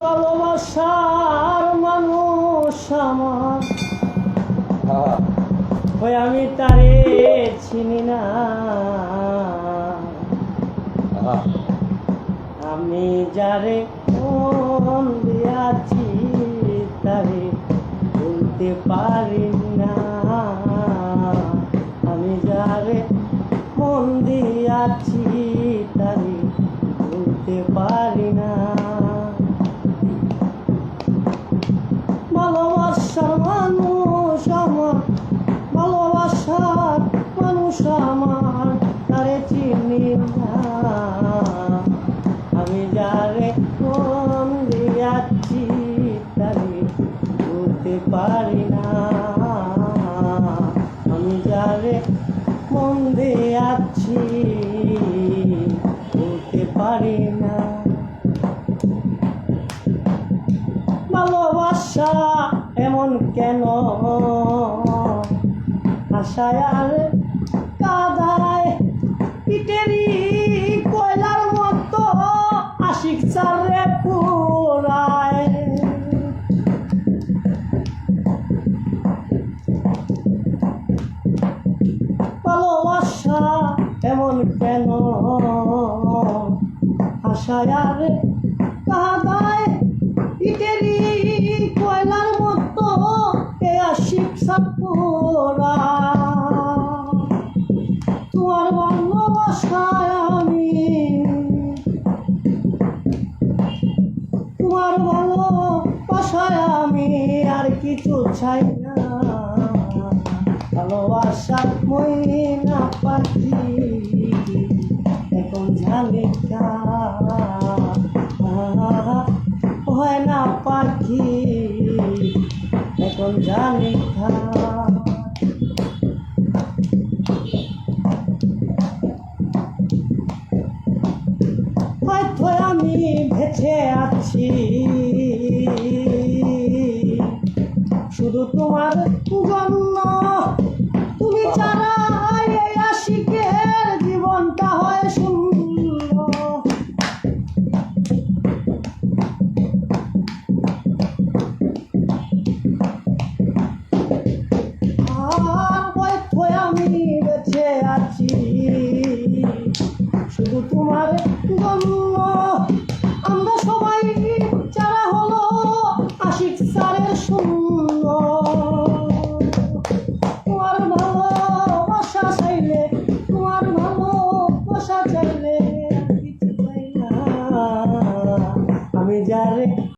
ভালোবাসার মানুষ আমার ওই আমি তারে চিনি না, আমি যারে মন দিয়াছি তারে বলতে পারি না, আমি যারে মন দিয়াছি তারে বলতে পারি না। ভালোবাসার মানুষ আমার, ভালোবাসার মানুষ আমার তারে চিনি না, আমি যারে মন দিয়াছি তারে বলতে পারি না, আমি যারে মন দিয়াছি বলতে পারি না। ভালোবাসা এমন কেন আশায় আর কাদায় ইটেরি কয়লার মতো আশিক চারে পুরায়। ভালোবাসা এমন কেন আশায় আর কাদায় ইটেরি কয়লার মতো এ আশিক সাপুরা। তোমার ভালোবাসায় আমি, তোমার ভালোবাসায় আমি আর কিছু চাই না। ভালোবাসা ময়না পাখি এখন ঝালিকা হয় না পাখি এখন জানি হয়তো আমি বেঁচে আছি শুধু তোমার